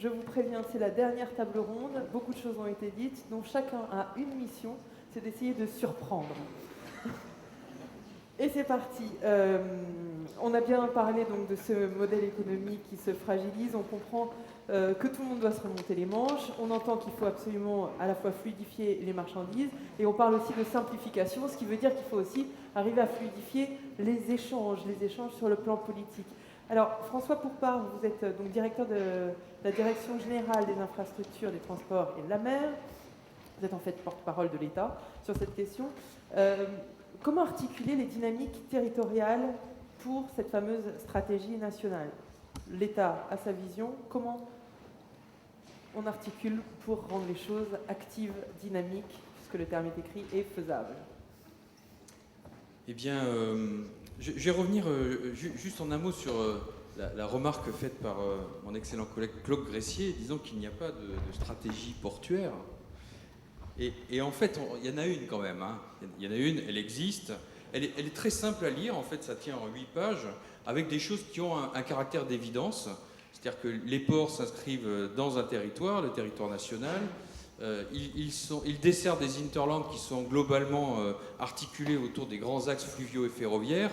je vous préviens, c'est la dernière table ronde. Beaucoup de choses ont été dites, donc chacun a une mission, c'est d'essayer de surprendre. Et c'est parti. On a bien parlé donc de ce modèle économique qui se fragilise. On comprend que tout le monde doit se remonter les manches. On entend qu'il faut absolument à la fois fluidifier les marchandises et on parle aussi de simplification, ce qui veut dire qu'il faut aussi arriver à fluidifier les échanges sur le plan politique. Alors François Pourpare, vous êtes donc directeur de la Direction générale des infrastructures, des transports et de la mer. Vous êtes en fait porte-parole de l'État sur cette question. Comment articuler les dynamiques territoriales pour cette fameuse stratégie nationale? L'État a sa vision. Comment on articule pour rendre les choses actives, dynamiques, puisque le terme est écrit, et faisable? Eh bien, je vais revenir juste en un mot sur la remarque faite par mon excellent collègue Claude Gressier, disant qu'il n'y a pas de stratégie portuaire. Et en fait, il y en a une quand même. Hein. Il y en a une, elle existe. Elle est très simple à lire. En fait, ça tient en 8 pages, avec des choses qui ont un caractère d'évidence. C'est-à-dire que les ports s'inscrivent dans un territoire, le territoire national. Ils desservent des hinterlands qui sont globalement articulés autour des grands axes fluviaux et ferroviaires,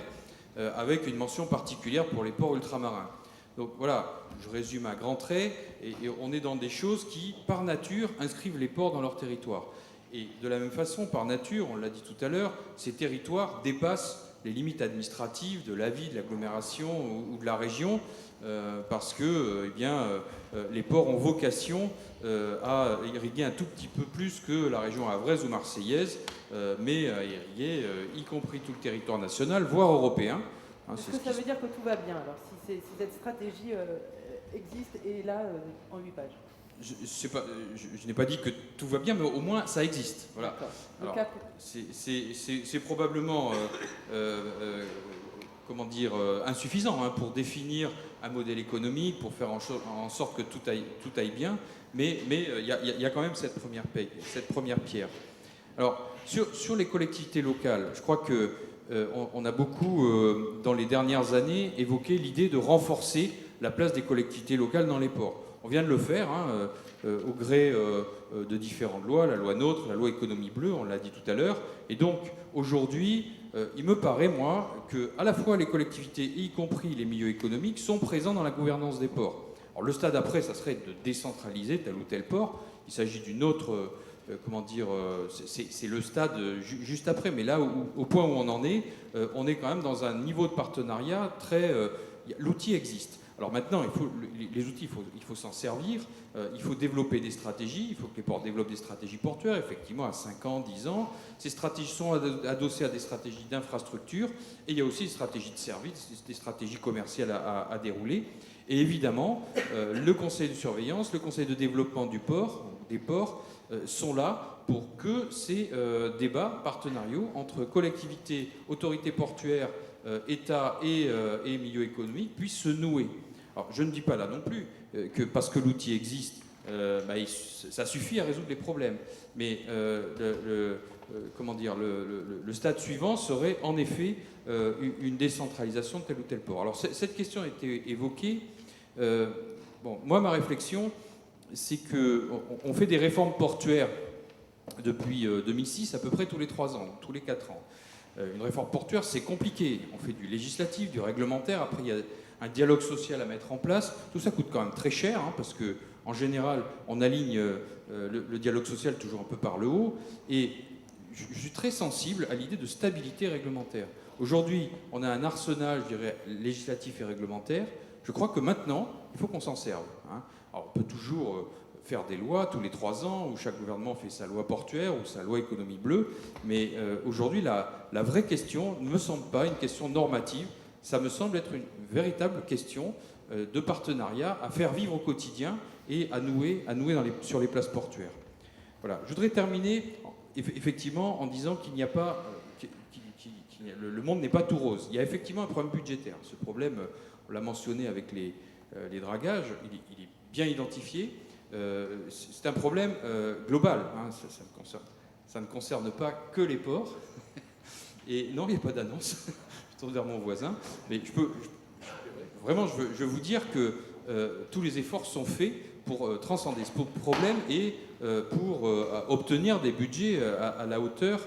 avec une mention particulière pour les ports ultramarins. Donc voilà, je résume à grands traits, et on est dans des choses qui, par nature, inscrivent les ports dans leur territoire. Et de la même façon, par nature, on l'a dit tout à l'heure, ces territoires dépassent les limites administratives de la ville, de l'agglomération ou de la région, parce que les ports ont vocation à irriguer un tout petit peu plus que la région havraise ou marseillaise, mais à irriguer y compris tout le territoire national, voire européen. Est-ce que ça veut dire que tout va bien, alors, si cette stratégie existe et là, en 8 pages? Je n'ai pas dit que tout va bien, mais au moins ça existe. Voilà. Alors, c'est probablement insuffisant pour définir un modèle économique, pour faire en sorte que tout aille bien, mais il y a quand même cette première pierre. Alors, sur les collectivités locales, je crois que on a beaucoup, dans les dernières années, évoqué l'idée de renforcer la place des collectivités locales dans les ports. On vient de le faire au gré de différentes lois, la loi NOTRe, la loi économie bleue, on l'a dit tout à l'heure. Et donc, aujourd'hui, il me paraît, moi, que à la fois les collectivités, y compris les milieux économiques, sont présents dans la gouvernance des ports. Alors, le stade après, ça serait de décentraliser tel ou tel port. Il s'agit d'une autre... c'est le stade juste après, mais là, au point où on en est, on est quand même dans un niveau de partenariat très... l'outil existe. Alors maintenant, les outils, il faut s'en servir, il faut développer des stratégies, il faut que les ports développent des stratégies portuaires, effectivement, à 5 ans, 10 ans. Ces stratégies sont adossées à des stratégies d'infrastructure, et il y a aussi des stratégies de service, des stratégies commerciales à dérouler. Et évidemment, le conseil de surveillance, le conseil de développement des ports, sont là pour que ces débats partenariaux entre collectivités, autorités portuaires, État et milieu économique puissent se nouer. Alors, je ne dis pas là non plus que parce que l'outil existe, ça suffit à résoudre les problèmes. Mais le stade suivant serait en effet une décentralisation de tel ou tel port. Alors cette question a été évoquée. Moi, ma réflexion, c'est qu'on fait des réformes portuaires depuis 2006 à peu près tous les 3 ans, tous les 4 ans. Une réforme portuaire, c'est compliqué. On fait du législatif, du réglementaire, après il y a un dialogue social à mettre en place. Tout ça coûte quand même très cher, parce qu'en général, on aligne le dialogue social toujours un peu par le haut. Et je suis très sensible à l'idée de stabilité réglementaire. Aujourd'hui, on a un arsenal, je dirais, législatif et réglementaire. Je crois que maintenant, il faut qu'on s'en serve. Alors, on peut toujours faire des lois tous les 3 ans, où chaque gouvernement fait sa loi portuaire ou sa loi économie bleue. Mais aujourd'hui, la vraie question ne me semble pas une question normative. Ça me semble être une véritable question de partenariat à faire vivre au quotidien et à nouer sur les places portuaires. Voilà. Je voudrais terminer effectivement en disant qu'il n'y a pas... le monde n'est pas tout rose. Il y a effectivement un problème budgétaire. Ce problème, on l'a mentionné avec les dragages, il est bien identifié. C'est un problème global. Ça ne concerne pas que les ports. Et non, il n'y a pas d'annonce. Je tourne vers mon voisin. Mais je veux vous dire que tous les efforts sont faits pour transcender ce problème et pour obtenir des budgets à la hauteur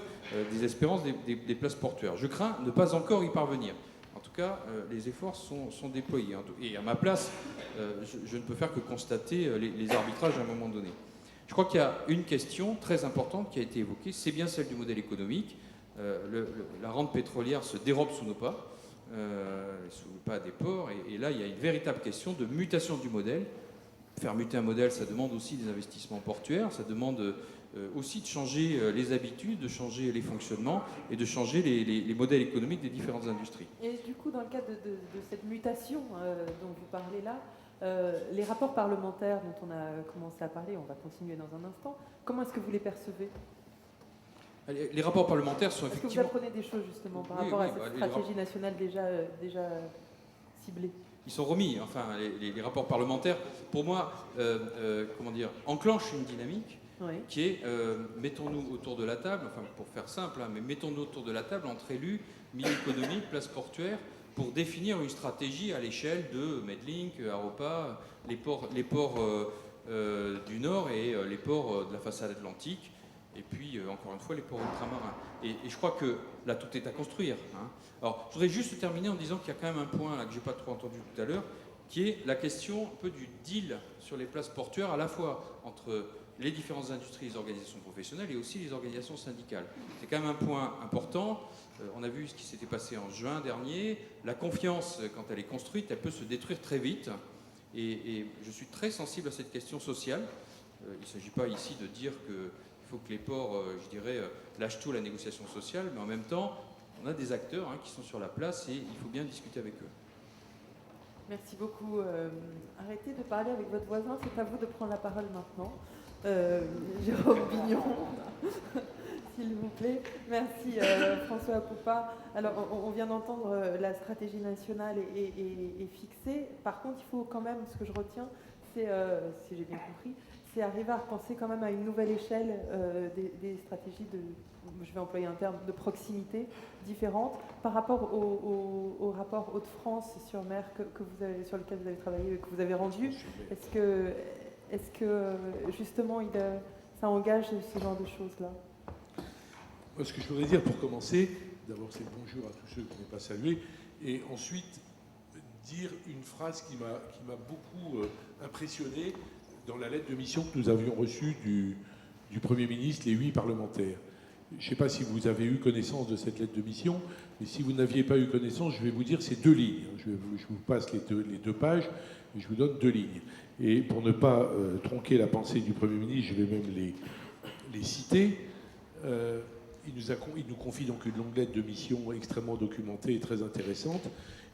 des espérances des places portuaires. Je crains ne pas encore y parvenir. En tout cas, les efforts sont déployés. Et à ma place, je ne peux faire que constater les arbitrages à un moment donné. Je crois qu'il y a une question très importante qui a été évoquée, c'est bien celle du modèle économique. La rente pétrolière se dérobe sous nos pas, sous le pas des ports, et là, il y a une véritable question de mutation du modèle. Faire muter un modèle, ça demande aussi des investissements portuaires, ça demande aussi de changer les habitudes, de changer les fonctionnements et de changer les modèles économiques des différentes industries. Et du coup, dans le cadre de cette mutation dont vous parlez là, les rapports parlementaires dont on a commencé à parler, on va continuer dans un instant, comment est-ce que vous les percevez ? Les rapports parlementaires sont Est-ce effectivement... que vous apprenez des choses justement par rapport à cette stratégie nationale déjà ciblée ? Ils sont remis, enfin, les rapports parlementaires, pour moi, enclenchent une dynamique qui est, mettons-nous autour de la table, enfin, pour faire simple, mais mettons-nous autour de la table entre élus, milieu économique, place portuaire, pour définir une stratégie à l'échelle de Medlink, Aropa, les ports du Nord et les ports de la façade atlantique, et puis, encore une fois, les ports ultramarins. Et je crois que là, tout est à construire. Alors, je voudrais juste terminer en disant qu'il y a quand même un point là, que je n'ai pas trop entendu tout à l'heure, qui est la question un peu du deal sur les places portuaires, à la fois entre les différentes industries et les organisations professionnelles et aussi les organisations syndicales. C'est quand même un point important. On a vu ce qui s'était passé en juin dernier. La confiance, quand elle est construite, elle peut se détruire très vite. Et je suis très sensible à cette question sociale. Il ne s'agit pas ici de dire qu'il faut que les ports, lâchent tout à la négociation sociale, mais en même temps, on a des acteurs qui sont sur la place et il faut bien discuter avec eux. Merci beaucoup. Arrêtez de parler avec votre voisin, c'est à vous de prendre la parole maintenant. Jérôme Bignon, s'il vous plaît. Merci François Poupa. Alors, on vient d'entendre la stratégie nationale est fixée. Par contre, il faut quand même, ce que je retiens, c'est, si j'ai bien compris, c'est arriver à repenser quand même à une nouvelle échelle des stratégies je vais employer un terme, de proximité différentes par rapport au rapport Hauts-de-France-sur-Mer sur lequel vous avez travaillé, que vous avez rendu. Est-ce que justement ça engage ce genre de choses-là ? Moi, ce que je voudrais dire pour commencer, d'abord c'est bonjour à tous ceux qui n'ont pas salué, et ensuite dire une phrase qui m'a beaucoup impressionné dans la lettre de mission que nous avions reçue du Premier ministre, les 8 parlementaires. Je ne sais pas si vous avez eu connaissance de cette lettre de mission, mais si vous n'aviez pas eu connaissance, je vais vous dire ces 2 lignes. Je vous passe les deux pages, et je vous donne 2 lignes. Et pour ne pas tronquer la pensée du Premier ministre, je vais même les citer. Il nous confie donc une longue lettre de mission extrêmement documentée et très intéressante.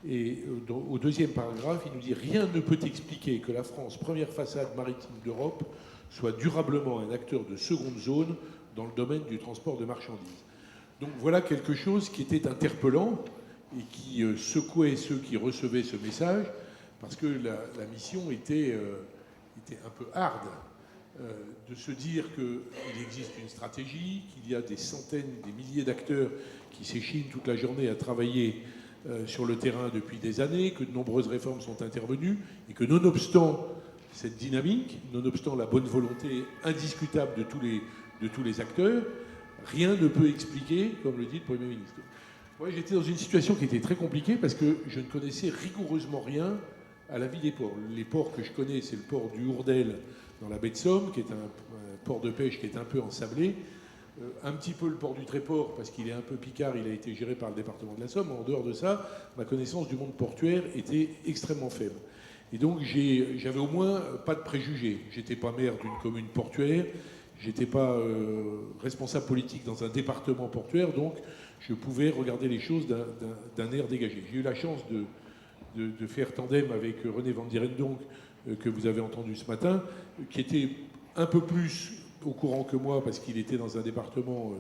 Et au 2e paragraphe, il nous dit « Rien ne peut expliquer que la France, première façade maritime d'Europe, soit durablement un acteur de seconde zone dans le domaine du transport de marchandises. » Donc voilà quelque chose qui était interpellant et qui secouait ceux qui recevaient ce message, parce que la mission était un peu hard, de se dire qu'il existe une stratégie, qu'il y a des centaines, des milliers d'acteurs qui s'échinent toute la journée à travailler sur le terrain depuis des années, que de nombreuses réformes sont intervenues, et que nonobstant cette dynamique, nonobstant la bonne volonté indiscutable de tous les acteurs, rien ne peut expliquer, comme le dit le Premier ministre. Moi, j'étais dans une situation qui était très compliquée parce que je ne connaissais rigoureusement rien à la vie des ports. Les ports que je connais, c'est le port du Hourdel dans la baie de Somme, qui est un port de pêche qui est un peu ensablé. Un petit peu le port du Tréport, parce qu'il est un peu picard, il a été géré par le département de la Somme. En dehors de ça, ma connaissance du monde portuaire était extrêmement faible. Et donc, j'avais au moins pas de préjugés. J'étais pas maire d'une commune portuaire, j'étais pas responsable politique dans un département portuaire, donc je pouvais regarder les choses d'un air dégagé. J'ai eu la chance de faire tandem avec René Van Dierendonck, que vous avez entendu ce matin, qui était un peu plus au courant que moi, parce qu'il était dans un département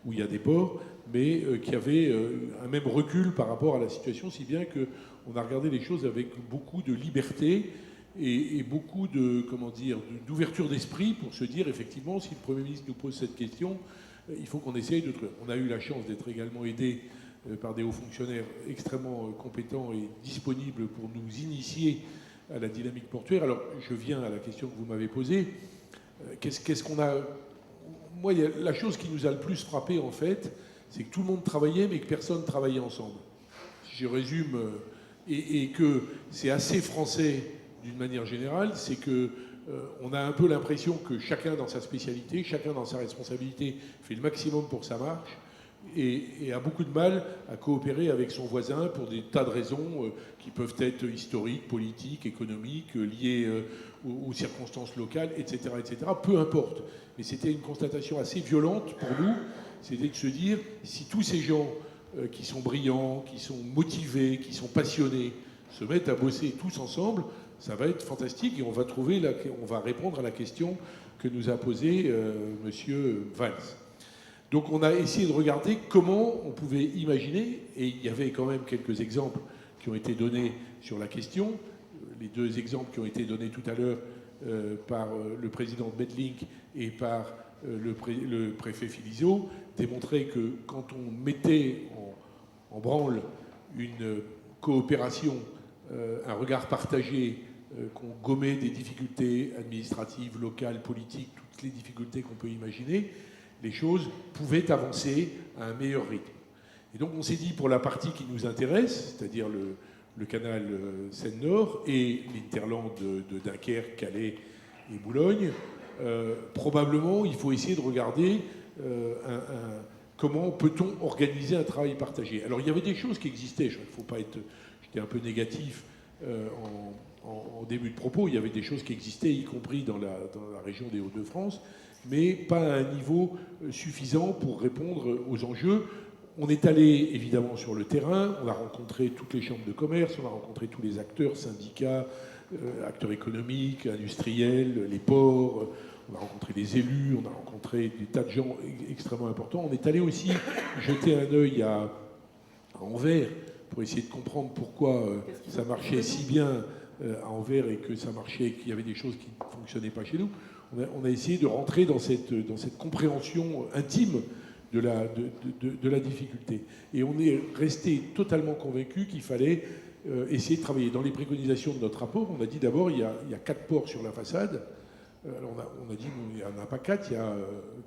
où il y a des ports, mais qui avait un même recul par rapport à la situation, si bien qu'on a regardé les choses avec beaucoup de liberté et beaucoup d'ouverture d'esprit pour se dire, effectivement, si le Premier ministre nous pose cette question, il faut qu'on essaye de trouver. On a eu la chance d'être également aidé par des hauts fonctionnaires extrêmement compétents et disponibles pour nous initier à la dynamique portuaire. Alors, je viens à la question que vous m'avez posée. Qu'est-ce qu'on a... Moi, la chose qui nous a le plus frappé, en fait, c'est que tout le monde travaillait, mais que personne ne travaillait ensemble. Si je résume, et que c'est assez français d'une manière générale, c'est que on a un peu l'impression que chacun dans sa spécialité, chacun dans sa responsabilité fait le maximum pour que ça marche, et a beaucoup de mal à coopérer avec son voisin pour des tas de raisons qui peuvent être historiques, politiques, économiques, liées aux circonstances locales, etc., etc. Peu importe. Mais c'était une constatation assez violente pour nous, c'était de se dire, si tous ces gens qui sont brillants, qui sont motivés, qui sont passionnés, se mettent à bosser tous ensemble, ça va être fantastique et on va répondre à la question que nous a posée Monsieur Valls. Donc on a essayé de regarder comment on pouvait imaginer, et il y avait quand même quelques exemples qui ont été donnés sur la question. Les deux exemples qui ont été donnés tout à l'heure par le président de Medlink et par le préfet Philizot démontraient que quand on mettait en branle une coopération, un regard partagé, qu'on gommait des difficultés administratives, locales, politiques, toutes les difficultés qu'on peut imaginer, les choses pouvaient avancer à un meilleur rythme. Et donc on s'est dit, pour la partie qui nous intéresse, c'est-à-dire le canal Seine-Nord et l'hinterland de Dunkerque, Calais et Boulogne, probablement il faut essayer de regarder comment peut-on organiser un travail partagé. Alors il y avait des choses qui existaient, il ne faut pas être... J'étais un peu négatif en début de propos, il y avait des choses qui existaient, y compris dans la région des Hauts-de-France, mais pas à un niveau suffisant pour répondre aux enjeux. On est allé évidemment sur le terrain, on a rencontré toutes les chambres de commerce, on a rencontré tous les acteurs, syndicats, acteurs économiques, industriels, les ports, on a rencontré des élus, on a rencontré des tas de gens extrêmement importants. On est allé aussi jeter un œil à Anvers pour essayer de comprendre pourquoi ça marchait si bien à Anvers et que ça marchait, qu'il y avait des choses qui ne fonctionnaient pas chez nous. On a essayé de rentrer dans cette compréhension intime de la difficulté. Et on est resté totalement convaincu qu'il fallait essayer de travailler. Dans les préconisations de notre rapport, on a dit d'abord, il y a 4 ports sur la façade. Alors on a dit, il n'y en a pas 4, il y a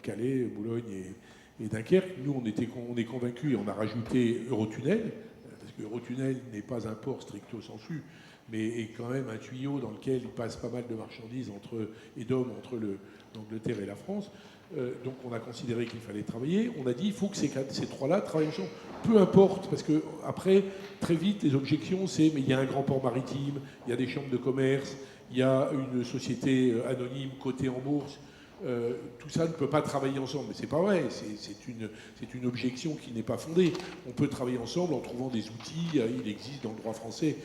Calais, Boulogne et Dunkerque. Nous, on est convaincus et on a rajouté Eurotunnel, parce que Eurotunnel n'est pas un port stricto sensu, mais est quand même un tuyau dans lequel il passe pas mal de marchandises et d'hommes entre l'Angleterre et la France. Donc on a considéré qu'il fallait travailler. On a dit il faut que ces 3-là travaillent ensemble. Peu importe, parce que après, très vite, les objections, c'est mais il y a un grand port maritime, il y a des chambres de commerce, il y a une société anonyme cotée en bourse. Tout ça ne peut pas travailler ensemble. Mais c'est pas vrai, c'est une objection qui n'est pas fondée. On peut travailler ensemble en trouvant des outils. Il existe dans le droit français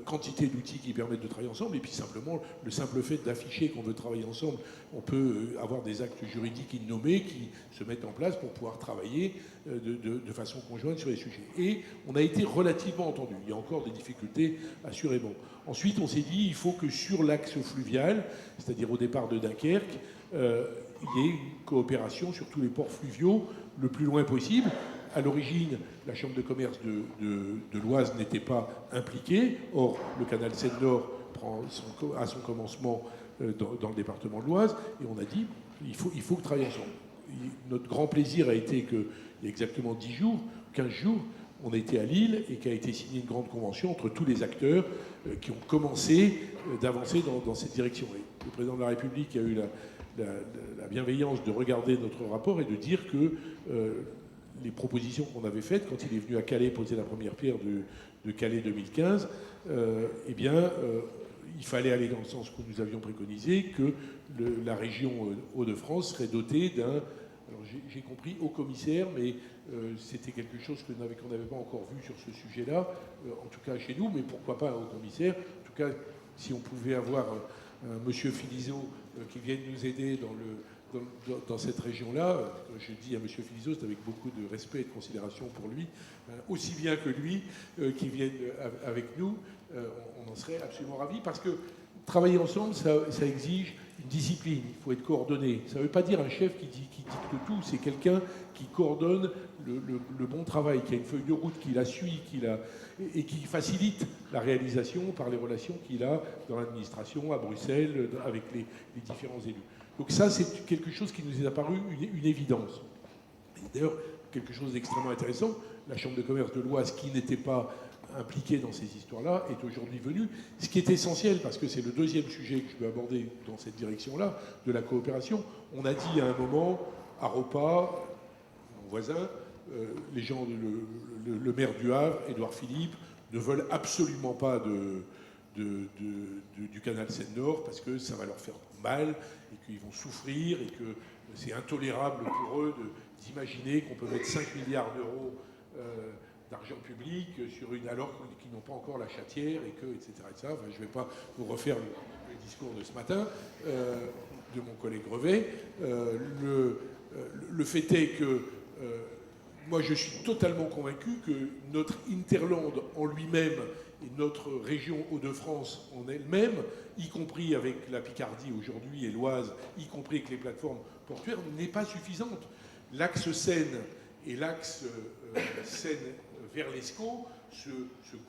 quantité d'outils qui permettent de travailler ensemble. Et puis simplement, le simple fait d'afficher qu'on veut travailler ensemble, on peut avoir des actes juridiques innommés qui se mettent en place pour pouvoir travailler de façon conjointe sur les sujets. Et on a été relativement entendu. Il y a encore des difficultés, assurément. Ensuite, on s'est dit il faut que sur l'axe fluvial, c'est-à-dire au départ de Dunkerque, il y ait une coopération sur tous les ports fluviaux le plus loin possible. À l'origine, la Chambre de commerce de l'Oise n'était pas impliquée. Or, le canal Seine-Nord a son commencement dans le département de l'Oise. Et on a dit, il faut que travailler ensemble. Notre grand plaisir a été qu'il y a exactement 10 jours, 15 jours, on a été à Lille et qu'a été signée une grande convention entre tous les acteurs qui ont commencé d'avancer dans cette direction. Et le président de la République a eu la bienveillance de regarder notre rapport et de dire que les propositions qu'on avait faites, quand il est venu à Calais poser la première pierre de Calais 2015, il fallait aller dans le sens que nous avions préconisé, que la région Hauts-de-France serait dotée d'un, alors j'ai compris, haut commissaire, mais c'était quelque chose qu'on n'avait pas encore vu sur ce sujet-là, en tout cas chez nous, mais pourquoi pas un haut commissaire. En tout cas, si on pouvait avoir un monsieur Philizot qui vienne nous aider dans cette région-là, je dis à M. Philizot, c'est avec beaucoup de respect et de considération pour lui, aussi bien que lui, qui vienne avec nous, on en serait absolument ravis, parce que travailler ensemble, ça exige une discipline, il faut être coordonné. Ça ne veut pas dire un chef qui dicte tout, c'est quelqu'un qui coordonne le bon travail, qui a une feuille de route, qui la suit, et qui facilite la réalisation par les relations qu'il a dans l'administration, à Bruxelles, avec les différents élus. Donc ça, c'est quelque chose qui nous est apparu une évidence. Et d'ailleurs, quelque chose d'extrêmement intéressant, la Chambre de commerce de l'Oise, qui n'était pas impliquée dans ces histoires-là, est aujourd'hui venue. Ce qui est essentiel, parce que c'est le deuxième sujet que je veux aborder dans cette direction-là, de la coopération. On a dit à un moment, à repas, mon voisin, les gens, le maire du Havre, Édouard Philippe, ne veulent absolument pas du canal Seine-Nord parce que ça va leur faire mal et qu'ils vont souffrir et que c'est intolérable pour eux d'imaginer qu'on peut mettre 5 milliards d'euros d'argent public alors qu'ils n'ont pas encore la chatière et que, etc. Enfin, je ne vais pas vous refaire le discours de ce matin de mon collègue Revet. Le fait est que moi, je suis totalement convaincu que notre hinterland en lui-même et notre région Hauts-de-France en elle-même, y compris avec la Picardie aujourd'hui et l'Oise, y compris avec les plateformes portuaires, n'est pas suffisante. L'axe Seine et l'axe Seine vers l'Escaut se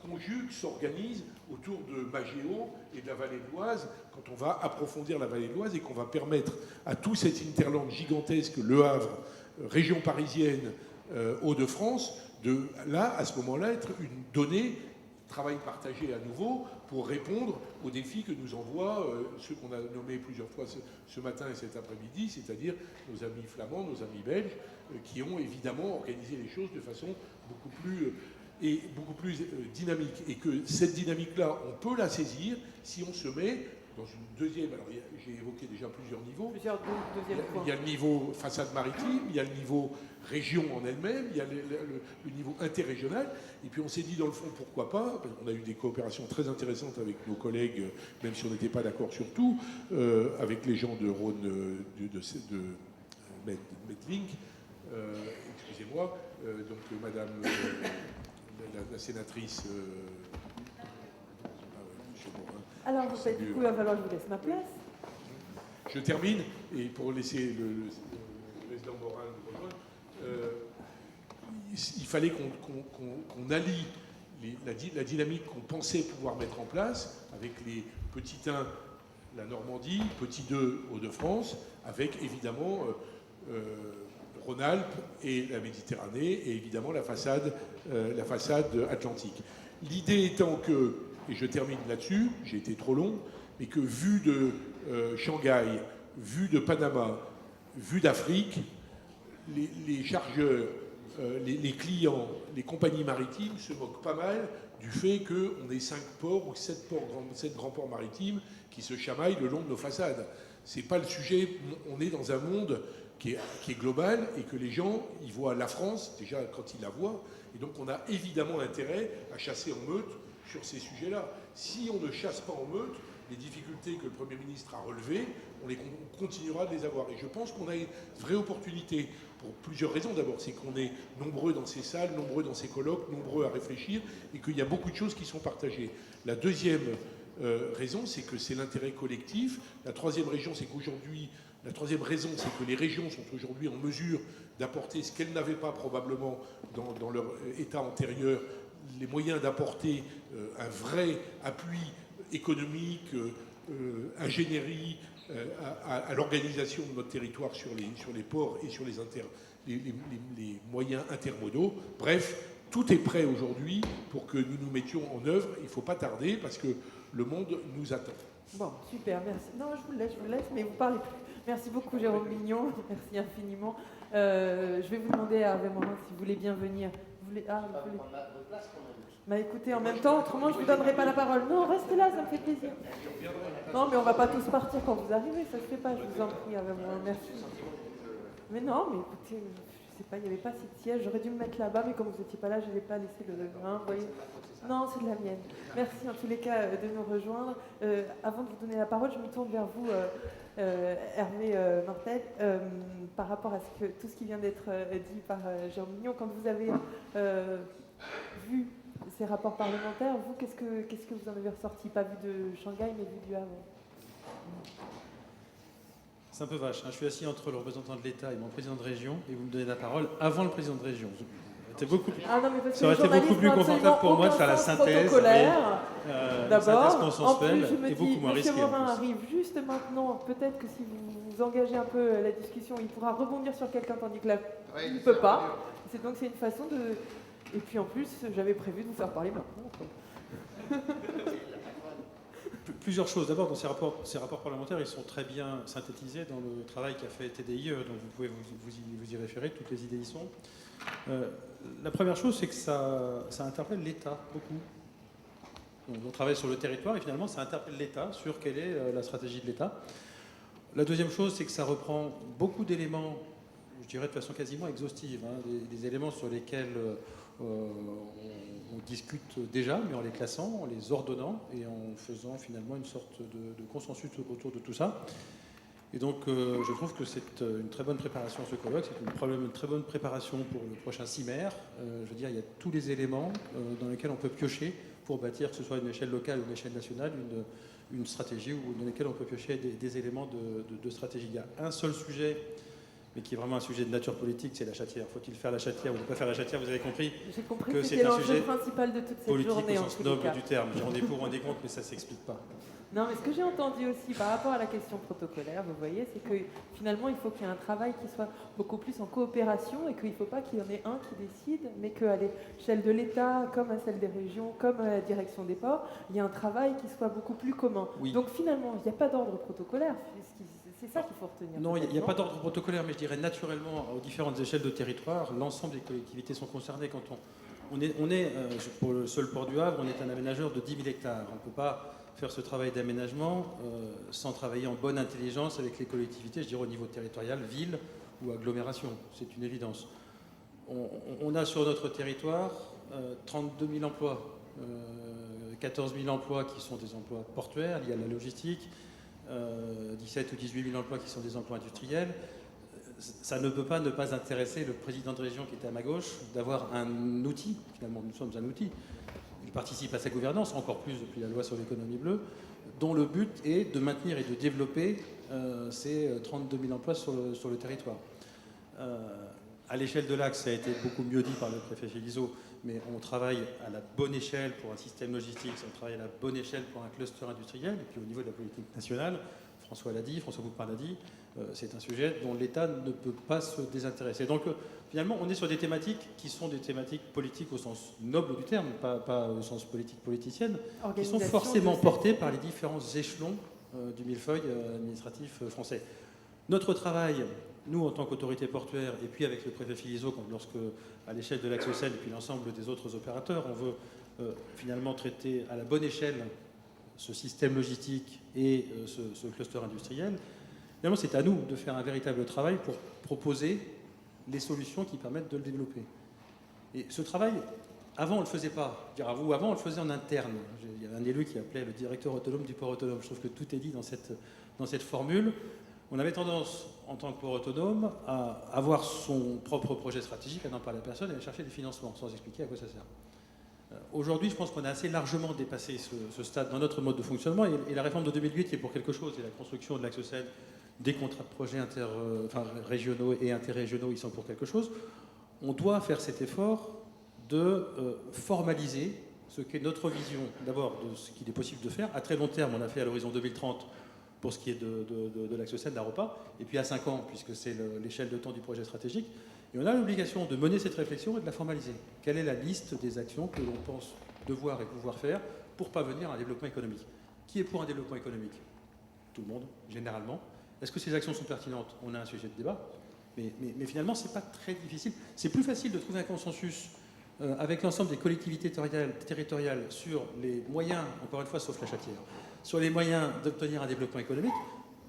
conjuguent, s'organisent autour de Magéo et de la vallée de l'Oise quand on va approfondir la vallée de l'Oise et qu'on va permettre à tout cet hinterland gigantesque, Le Havre, région parisienne, Hauts-de-France, là, à ce moment-là, être une donnée, travail partagé à nouveau, pour répondre aux défis que nous envoient ceux qu'on a nommés plusieurs fois ce matin et cet après-midi, c'est-à-dire nos amis flamands, nos amis belges, qui ont évidemment organisé les choses de façon beaucoup plus dynamique. Et que cette dynamique-là, on peut la saisir si on se met dans une deuxième... Alors, j'ai évoqué déjà plusieurs niveaux. Il y a le niveau façade maritime, il y a le niveau région en elle-même, il y a le niveau interrégional. Et puis on s'est dit, dans le fond, pourquoi pas, on a eu des coopérations très intéressantes avec nos collègues, même si on n'était pas d'accord sur tout, avec les gens de Rhône, de Medlink, excusez-moi, donc madame la sénatrice... Alors, du coup, il va falloir que je vous laisse ma place. Je termine, et pour laisser le président Morin nous rejoindre, il fallait qu'on allie la dynamique qu'on pensait pouvoir mettre en place avec les petits 1, la Normandie, petit 2, Hauts-de-France, avec évidemment Rhône-Alpes et la Méditerranée, et évidemment la façade atlantique. L'idée étant que, et je termine là-dessus, j'ai été trop long, mais que vu de Shanghai, vu de Panama, vu d'Afrique, les chargeurs, les clients, les compagnies maritimes se moquent pas mal du fait qu'on ait 5 ports ou 7 grands ports maritimes qui se chamaillent le long de nos façades. C'est pas le sujet. On est dans un monde qui est global et que les gens, ils voient la France, déjà quand ils la voient, et donc on a évidemment intérêt à chasser en meute sur ces sujets-là. Si on ne chasse pas en meute, les difficultés que le Premier ministre a relevées, on continuera de les avoir. Et je pense qu'on a une vraie opportunité, pour plusieurs raisons. D'abord, c'est qu'on est nombreux dans ces salles, nombreux dans ces colloques, nombreux à réfléchir, et qu'il y a beaucoup de choses qui sont partagées. La deuxième raison, c'est que c'est l'intérêt collectif. La troisième raison, c'est que les régions sont aujourd'hui en mesure d'apporter ce qu'elles n'avaient pas probablement dans leur état antérieur, les moyens d'apporter un vrai appui économique, ingénierie à l'organisation de notre territoire sur les ports et sur les moyens intermodaux. Bref, tout est prêt aujourd'hui pour que nous nous mettions en œuvre. Il ne faut pas tarder parce que le monde nous attend. Bon, super, merci. Non, je vous laisse, mais vous parlez plus. Merci beaucoup, Jérôme Mignon. Merci infiniment. Je vais vous demander à Hervé Morin si vous voulez bien venir. Vous voulez prendre votre place quand même. Bah écoutez, en même temps, autrement je ne vous donnerai pas la parole. Non, restez là, ça me fait plaisir. Non, mais on ne va pas tous partir quand vous arrivez, ça ne se fait pas, je vous en prie, Hervé Morin, merci. Mais non, mais écoutez, je sais pas, il n'y avait pas assez de sièges, j'aurais dû me mettre là-bas, mais comme vous n'étiez pas là, je n'avais pas laissé le... Hein, voyez. Non, c'est de la mienne. Merci en tous les cas de nous rejoindre. Avant de vous donner la parole, je me tourne vers vous, Hervé Martel, par rapport à tout ce qui vient d'être dit par Jérôme Mignon. Quand vous avez vu ces rapports parlementaires, vous, qu'est-ce que vous en avez ressorti? Pas vu de Shanghai, mais vu du Havre. c'est un peu vache. Je suis assis entre le représentant de l'État et mon président de région, et vous me donnez la parole avant le président de région. Ah non, mais parce que Ça aurait été beaucoup plus confortable pour moi de faire la synthèse, d'abord, consensuelle, en plus, je me et beaucoup dis, moins risquée. Monsieur Morin arrive juste maintenant. Peut-être que si vous engagez un peu la discussion, il pourra rebondir sur quelqu'un, tandis que là, il ne peut pas. Donc c'est une façon de... Et puis en plus, j'avais prévu de vous faire parler maintenant. Plusieurs choses. D'abord, dans ces rapports parlementaires, ils sont très bien synthétisés dans le travail qu'a fait TDIE, donc vous pouvez vous y référer, toutes les idées y sont. La première chose, c'est que ça interpelle l'État beaucoup. On travaille sur le territoire et finalement, ça interpelle l'État sur quelle est la stratégie de l'État. La deuxième chose, c'est que ça reprend beaucoup d'éléments, je dirais de façon quasiment exhaustive, des éléments sur lesquels on discute déjà, mais en les classant, en les ordonnant et en faisant finalement une sorte de consensus autour de tout ça. Et donc, je trouve que c'est une très bonne préparation ce colloque, c'est une très bonne préparation pour le prochain CIMER. Je veux dire, il y a tous les éléments dans lesquels on peut piocher pour bâtir, que ce soit à une échelle locale ou une échelle nationale, une stratégie dans laquelle on peut piocher des éléments de stratégie. Il y a un seul sujet, mais qui est vraiment un sujet de nature politique, c'est la chatière. Faut-il faire la chatière ou ne pas faire la chatière? Vous avez compris que c'est un sujet principal de toute cette politique journée, au sens noble du terme. On est pour, on est contre, mais ça ne s'explique pas. Non, mais ce que j'ai entendu aussi par rapport à la question protocolaire, vous voyez, c'est que finalement, il faut qu'il y ait un travail qui soit beaucoup plus en coopération et qu'il ne faut pas qu'il y en ait un qui décide, mais qu'à l'échelle de l'État, comme à celle des régions, comme à la direction des ports, il y a un travail qui soit beaucoup plus commun. Oui. Donc finalement, il n'y a pas d'ordre protocolaire. C'est ça qu'il faut retenir. Non, il n'y a pas d'ordre protocolaire, mais je dirais naturellement, aux différentes échelles de territoire, l'ensemble des collectivités sont concernées. Quand on est pour le seul port du Havre, on est un aménageur de 10 000 hectares. On ne peut pas faire ce travail d'aménagement sans travailler en bonne intelligence avec les collectivités, je dirais au niveau territorial, ville ou agglomération. C'est une évidence. On a sur notre territoire 32 000 emplois, 14 000 emplois qui sont des emplois portuaires liés à la logistique, 17 ou 18 000 emplois qui sont des emplois industriels. Ça ne peut pas ne pas intéresser le président de région qui est à ma gauche d'avoir un outil, finalement nous sommes un outil. Il participe à sa gouvernance, encore plus depuis la loi sur l'économie bleue, dont le but est de maintenir et de développer ces 32 000 emplois sur le territoire. À l'échelle de l'Axe, ça a été beaucoup mieux dit par le préfet Philizot, mais on travaille à la bonne échelle pour un système logistique, on travaille à la bonne échelle pour un cluster industriel, et puis au niveau de la politique nationale, François l'a dit, François Boukpar l'a dit, c'est un sujet dont l'État ne peut pas se désintéresser. Donc finalement, on est sur des thématiques qui sont des thématiques politiques au sens noble du terme, pas au sens politique-politicienne, qui sont forcément portées par les différents échelons du millefeuille administratif français. Notre travail, nous en tant qu'autorité portuaire, et puis avec le préfet Philizot, lorsque à l'échelle de l'Axe-Seine et puis l'ensemble des autres opérateurs, on veut finalement traiter à la bonne échelle ce système logistique et ce cluster industriel. Finalement, c'est à nous de faire un véritable travail pour proposer les solutions qui permettent de le développer. Et ce travail, avant, on ne le faisait pas. Avant, on le faisait en interne. Il y avait un élu qui appelait le directeur autonome du port autonome. Je trouve que tout est dit dans cette formule. On avait tendance, en tant que port autonome, à avoir son propre projet stratégique, à n'en parler à personne et à chercher des financements, sans expliquer à quoi ça sert. Aujourd'hui, je pense qu'on a assez largement dépassé ce stade dans notre mode de fonctionnement, et la réforme de 2008 est pour quelque chose, et la construction de l'Axe-Seine, des contrats de projet régionaux et interrégionaux, ils sont pour quelque chose. On doit faire cet effort de formaliser ce qu'est notre vision, d'abord de ce qu'il est possible de faire. À très long terme, on a fait à l'horizon 2030 pour ce qui est de l'Axe-Seine, d'Aropa, et puis à 5 ans, puisque c'est l'échelle de temps du projet stratégique. Et on a l'obligation de mener cette réflexion et de la formaliser. Quelle est la liste des actions que l'on pense devoir et pouvoir faire pour parvenir à un développement économique? Qui est pour un développement économique? Tout le monde, généralement. Est-ce que ces actions sont pertinentes? On a un sujet de débat. Mais finalement, ce n'est pas très difficile. C'est plus facile de trouver un consensus avec l'ensemble des collectivités territoriales sur les moyens, encore une fois, sauf la chatière, sur les moyens d'obtenir un développement économique,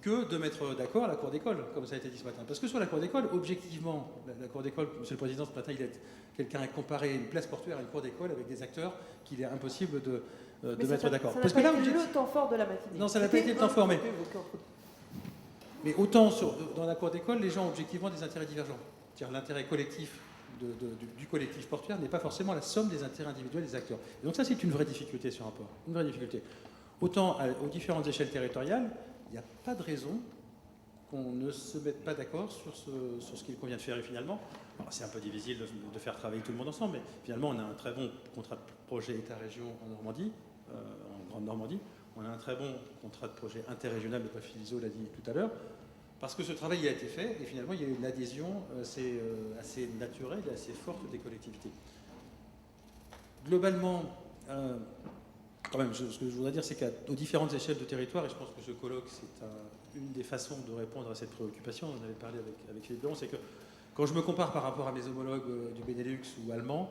que de mettre d'accord à la cour d'école, comme ça a été dit ce matin. Parce que sur la cour d'école, objectivement, la cour d'école, Monsieur le Président, ce matin, quelqu'un a comparé une place portuaire à une cour d'école avec des acteurs qu'il est impossible de mettre d'accord. Parce que là, c'est le temps fort de la matinée. Non, ça n'a pas été le temps fort, mais autant dans la cour d'école, les gens ont objectivement des intérêts divergents. C'est-à-dire l'intérêt collectif du collectif portuaire n'est pas forcément la somme des intérêts individuels des acteurs. Et donc ça, c'est une vraie difficulté sur un port. Une vraie difficulté. Autant aux différentes échelles territoriales, il n'y a pas de raison qu'on ne se mette pas d'accord sur ce qu'il convient de faire. Et finalement, c'est un peu difficile de faire travailler tout le monde ensemble, mais finalement, on a un très bon contrat de projet État-région en Normandie, en Grande Normandie. On a un très bon contrat de projet interrégional, le préfet Lizo l'a dit tout à l'heure, parce que ce travail a été fait et finalement, il y a eu une adhésion assez naturelle et assez forte des collectivités. Globalement, quand même, ce que je voudrais dire, c'est qu'aux différentes échelles de territoire, et je pense que ce colloque, c'est une des façons de répondre à cette préoccupation, on en avait parlé avec Philippe Blanc, c'est que quand je me compare par rapport à mes homologues du Benelux ou allemands,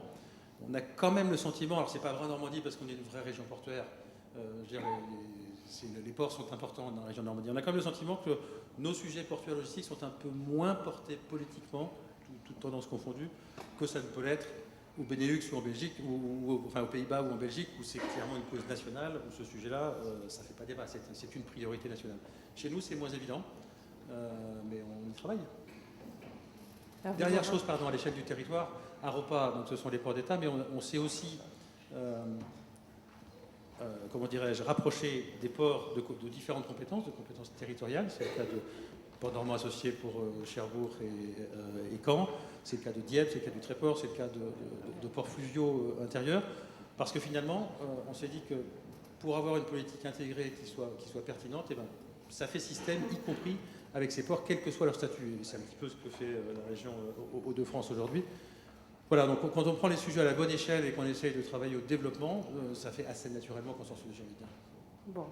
on a quand même le sentiment, alors c'est pas vrai en Normandie parce qu'on est une vraie région portuaire, je veux dire, les ports sont importants dans la région de Normandie, on a quand même le sentiment que nos sujets portuaires logistiques sont un peu moins portés politiquement, toutes tendances confondues, que ça ne peut l'être au Benelux ou en Belgique, enfin aux Pays-Bas ou en Belgique, où c'est clairement une cause nationale, où ce sujet-là, ça ne fait pas débat, c'est une priorité nationale. Chez nous, c'est moins évident, mais on y travaille. Dernière chose, pardon, à l'échelle du territoire, AROPA, donc ce sont les ports d'État, mais on sait aussi, comment dirais-je, rapprocher des ports de différentes compétences, de compétences territoriales. C'est le cas de Port normand associé pour Cherbourg et Caen, c'est le cas de Dieppe, c'est le cas du Tréport, c'est le cas de ports fluviaux intérieurs, parce que finalement, on s'est dit que pour avoir une politique intégrée qui soit pertinente, eh ben, ça fait système, y compris avec ces ports, quel que soit leur statut. Et c'est un petit peu ce que fait la région Hauts-de-France aujourd'hui. Voilà, donc quand on prend les sujets à la bonne échelle et qu'on essaye de travailler au développement, ça fait assez naturellement qu'on sort sur le sujet. Bon.